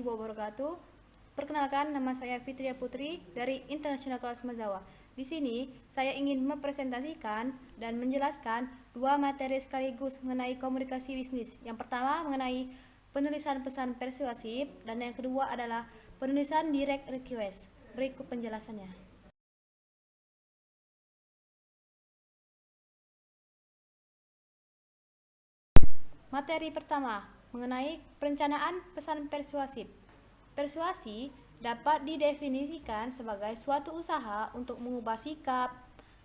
wabarakatuh. Perkenalkan, nama saya Fitria Putri dari International Class Mazawa. Di sini, saya ingin mempresentasikan dan menjelaskan dua materi sekaligus mengenai komunikasi bisnis. Yang pertama mengenai penulisan pesan persuasif, dan yang kedua adalah penulisan direct request. Berikut penjelasannya. Materi pertama mengenai perencanaan pesan persuasif. Persuasi dapat didefinisikan sebagai suatu usaha untuk mengubah sikap,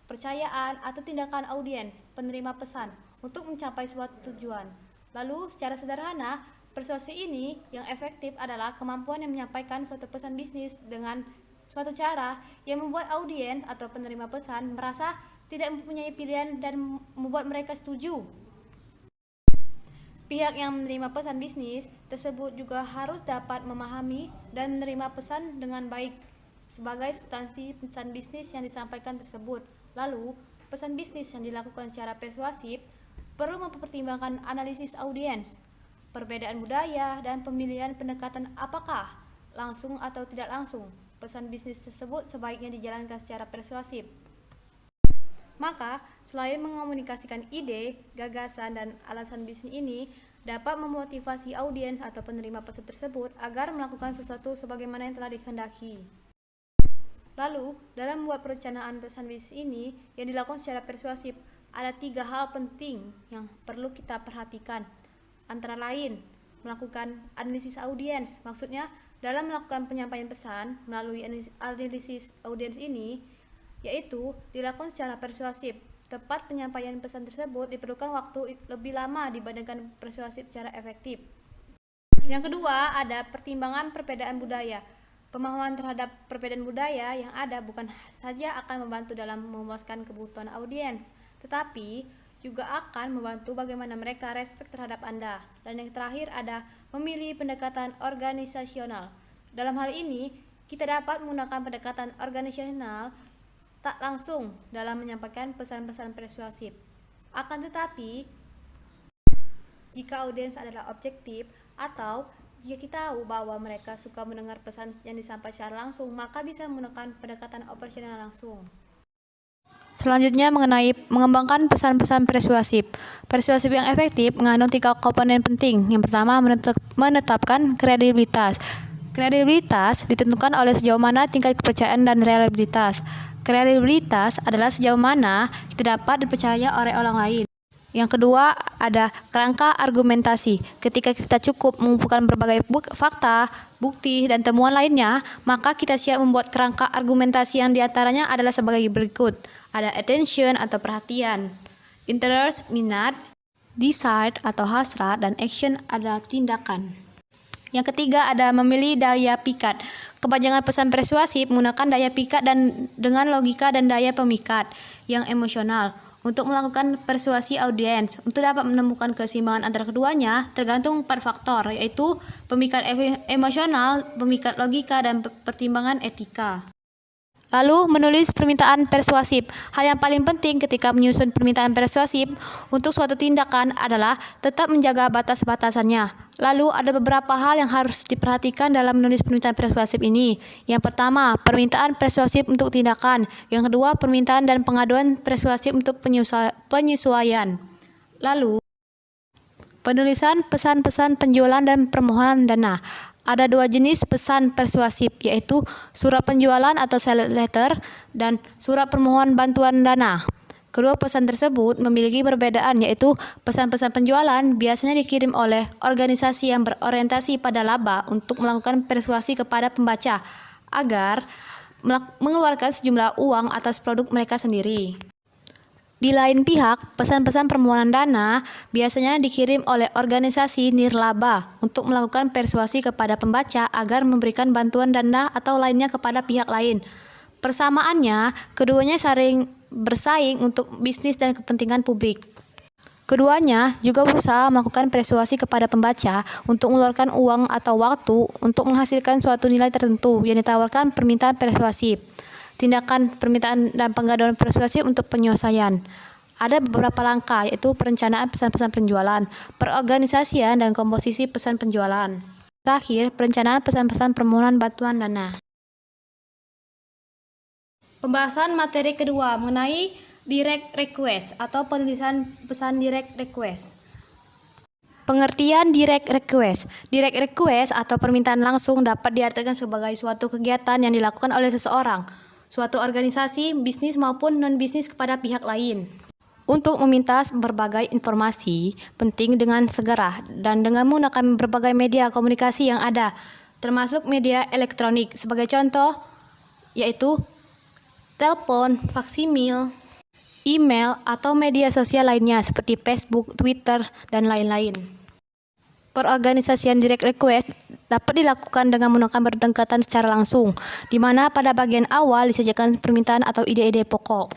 kepercayaan, atau tindakan audiens penerima pesan untuk mencapai suatu tujuan. Lalu, secara sederhana, persuasi ini yang efektif adalah kemampuan yang menyampaikan suatu pesan bisnis dengan suatu cara yang membuat audiens atau penerima pesan merasa tidak mempunyai pilihan dan membuat mereka setuju. Pihak yang menerima pesan bisnis tersebut juga harus dapat memahami dan menerima pesan dengan baik sebagai substansi pesan bisnis yang disampaikan tersebut. Lalu, pesan bisnis yang dilakukan secara persuasif perlu mempertimbangkan analisis audiens, perbedaan budaya, dan pemilihan pendekatan apakah langsung atau tidak langsung. Pesan bisnis tersebut sebaiknya dijalankan secara persuasif. Maka, selain mengomunikasikan ide, gagasan, dan alasan bisnis ini dapat memotivasi audiens atau penerima pesan tersebut agar melakukan sesuatu sebagaimana yang telah dikehendaki. Lalu, dalam membuat perencanaan pesan bisnis ini yang dilakukan secara persuasif, ada 3 hal penting yang perlu kita perhatikan. Antara lain, melakukan analisis audiens. Maksudnya, dalam melakukan penyampaian pesan melalui analisis audiens ini, yaitu dilakukan secara persuasif. Tepat penyampaian pesan tersebut diperlukan waktu lebih lama dibandingkan persuasif secara efektif. Yang kedua, ada pertimbangan perbedaan budaya. Pemahaman terhadap perbedaan budaya yang ada bukan saja akan membantu dalam memuaskan kebutuhan audiens, tetapi juga akan membantu bagaimana mereka respek terhadap Anda. Dan yang terakhir ada memilih pendekatan organisasional. Dalam hal ini, kita dapat menggunakan pendekatan organisasional tak langsung dalam menyampaikan pesan-pesan persuasif. Akan tetapi, jika audiens adalah objektif atau jika kita tahu bahwa mereka suka mendengar pesan yang disampaikan secara langsung, maka bisa menggunakan pendekatan operasional langsung. Selanjutnya mengenai mengembangkan pesan-pesan persuasif. Persuasif yang efektif mengandung 3 komponen penting. Yang pertama, menetapkan kredibilitas. Kredibilitas ditentukan oleh sejauh mana tingkat kepercayaan dan reliabilitas. Kredibilitas adalah sejauh mana kita dapat dipercaya oleh orang lain. Yang kedua, ada kerangka argumentasi. Ketika kita cukup mengumpulkan berbagai fakta, bukti, dan temuan lainnya, maka kita siap membuat kerangka argumentasi yang diantaranya adalah sebagai berikut. Ada attention atau perhatian, interest, minat, desire atau hasrat, dan action adalah tindakan. Yang ketiga ada memilih daya pikat. Kepanjangan pesan persuasif menggunakan daya pikat dan dengan logika dan daya pemikat yang emosional untuk melakukan persuasi audiens. Untuk dapat menemukan keseimbangan antara keduanya tergantung 4 faktor, yaitu pemikat emosional, pemikat logika, dan pertimbangan etika. Lalu, menulis permintaan persuasif. Hal yang paling penting ketika menyusun permintaan persuasif untuk suatu tindakan adalah tetap menjaga batas-batasannya. Lalu, ada beberapa hal yang harus diperhatikan dalam menulis permintaan persuasif ini. Yang pertama, permintaan persuasif untuk tindakan. Yang kedua, permintaan dan pengaduan persuasif untuk penyesuaian. Lalu, penulisan pesan-pesan penjualan dan permohonan dana. Ada 2 jenis pesan persuasif, yaitu surat penjualan atau sales letter dan surat permohonan bantuan dana. Kedua pesan tersebut memiliki perbedaan, yaitu pesan-pesan penjualan biasanya dikirim oleh organisasi yang berorientasi pada laba untuk melakukan persuasi kepada pembaca agar mengeluarkan sejumlah uang atas produk mereka sendiri. Di lain pihak, pesan-pesan permohonan dana biasanya dikirim oleh organisasi nirlaba untuk melakukan persuasi kepada pembaca agar memberikan bantuan dana atau lainnya kepada pihak lain. Persamaannya, keduanya saling bersaing untuk bisnis dan kepentingan publik. Keduanya juga berusaha melakukan persuasi kepada pembaca untuk mengeluarkan uang atau waktu untuk menghasilkan suatu nilai tertentu yang ditawarkan permintaan persuasif. Tindakan permintaan dan pengaduan persuasif untuk penyelesaian. Ada beberapa langkah, yaitu perencanaan pesan-pesan penjualan, perorganisasian, dan komposisi pesan penjualan. Terakhir, perencanaan pesan-pesan permohonan bantuan dana. Pembahasan materi kedua mengenai direct request atau penulisan pesan direct request. Pengertian direct request. Direct request atau permintaan langsung dapat diartikan sebagai suatu kegiatan yang dilakukan oleh seseorang, suatu organisasi, bisnis maupun non-bisnis kepada pihak lain untuk meminta berbagai informasi penting dengan segera dan dengan menggunakan berbagai media komunikasi yang ada, termasuk media elektronik. Sebagai contoh, yaitu telepon, faksimil, email, atau media sosial lainnya seperti Facebook, Twitter, dan lain-lain. Perorganisasian direct request dapat dilakukan dengan menggunakan berdekatan secara langsung, di mana pada bagian awal disajikan permintaan atau ide-ide pokok.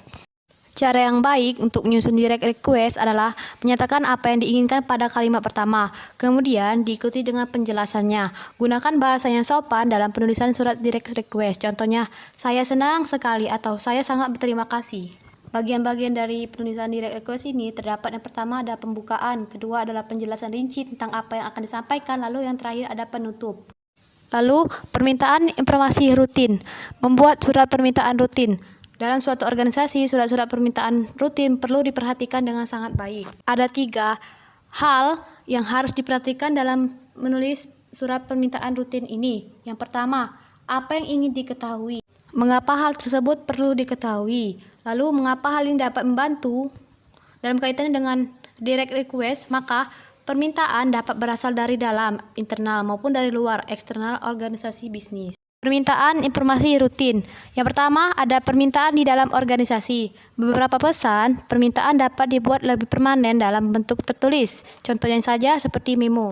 Cara yang baik untuk menyusun direct request adalah menyatakan apa yang diinginkan pada kalimat pertama, kemudian diikuti dengan penjelasannya. Gunakan bahasa yang sopan dalam penulisan surat direct request. Contohnya, saya senang sekali atau saya sangat berterima kasih. Bagian-bagian dari penulisan direct request ini terdapat yang pertama ada pembukaan, kedua adalah penjelasan rinci tentang apa yang akan disampaikan, lalu yang terakhir ada penutup. Lalu, permintaan informasi rutin. Membuat surat permintaan rutin. Dalam suatu organisasi, surat-surat permintaan rutin perlu diperhatikan dengan sangat baik. Ada 3 hal yang harus diperhatikan dalam menulis surat permintaan rutin ini. Yang pertama, apa yang ingin diketahui? Mengapa hal tersebut perlu diketahui? Lalu, mengapa hal ini dapat membantu? Dalam kaitannya dengan direct request, maka permintaan dapat berasal dari dalam, internal, maupun dari luar, eksternal organisasi bisnis. Permintaan informasi rutin. Yang pertama, ada permintaan di dalam organisasi. Beberapa pesan, permintaan dapat dibuat lebih permanen dalam bentuk tertulis. Contohnya saja seperti memo.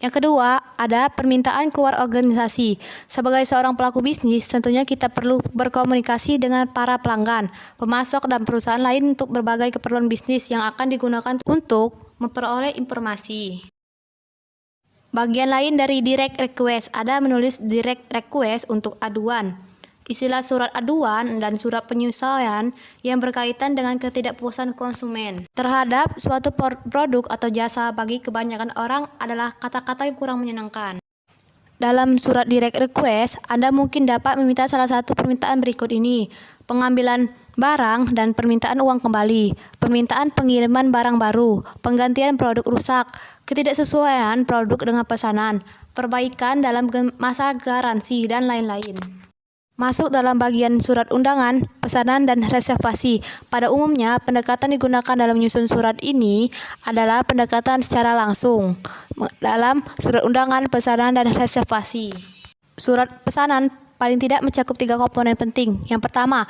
Yang kedua, ada permintaan keluar organisasi. Sebagai seorang pelaku bisnis, tentunya kita perlu berkomunikasi dengan para pelanggan, pemasok, dan perusahaan lain untuk berbagai keperluan bisnis yang akan digunakan untuk memperoleh informasi. Bagian lain dari direct request ada menulis direct request untuk aduan. Istilah surat aduan dan surat penyesuaian yang berkaitan dengan ketidakpuasan konsumen terhadap suatu produk atau jasa bagi kebanyakan orang adalah kata-kata yang kurang menyenangkan. Dalam surat direct request, Anda mungkin dapat meminta salah satu permintaan berikut ini: pengambilan barang dan permintaan uang kembali, permintaan pengiriman barang baru, penggantian produk rusak, ketidaksesuaian produk dengan pesanan, perbaikan dalam masa garansi, dan lain-lain. Masuk dalam bagian surat undangan, pesanan, dan reservasi. Pada umumnya, pendekatan digunakan dalam menyusun surat ini adalah pendekatan secara langsung dalam surat undangan, pesanan, dan reservasi. Surat pesanan paling tidak mencakup 3 komponen penting. Yang pertama,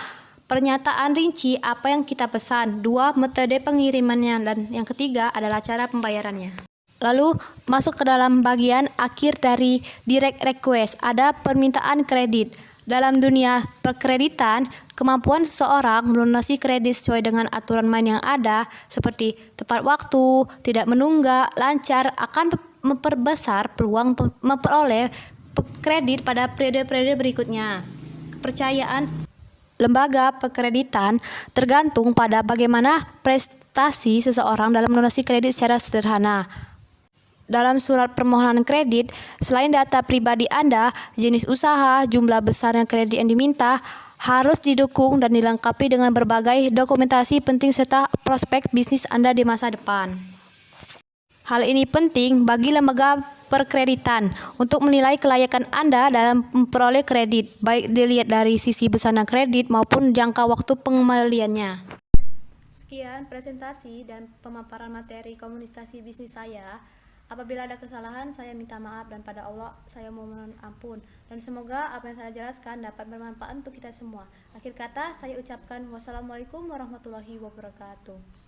pernyataan rinci apa yang kita pesan. 2, metode pengirimannya. Dan yang ketiga adalah cara pembayarannya. Lalu masuk ke dalam bagian akhir dari direct request, ada permintaan kredit. Dalam dunia perkreditan, kemampuan seseorang melunasi kredit sesuai dengan aturan main yang ada, seperti tepat waktu, tidak menunggak, lancar, akan memperbesar peluang memperoleh kredit pada periode-periode berikutnya. Kepercayaan lembaga perkreditan tergantung pada bagaimana prestasi seseorang dalam melunasi kredit secara sederhana. Dalam surat permohonan kredit, selain data pribadi Anda, jenis usaha, jumlah besarnya kredit yang diminta, harus didukung dan dilengkapi dengan berbagai dokumentasi penting serta prospek bisnis Anda di masa depan. Hal ini penting bagi lembaga perkreditan untuk menilai kelayakan Anda dalam memperoleh kredit, baik dilihat dari sisi besaran kredit maupun jangka waktu pengembaliannya. Sekian presentasi dan pemaparan materi komunikasi bisnis saya. Apabila ada kesalahan, saya minta maaf, dan pada Allah saya mohon ampun. Dan semoga apa yang saya jelaskan dapat bermanfaat untuk kita semua. Akhir kata, saya ucapkan wassalamualaikum warahmatullahi wabarakatuh.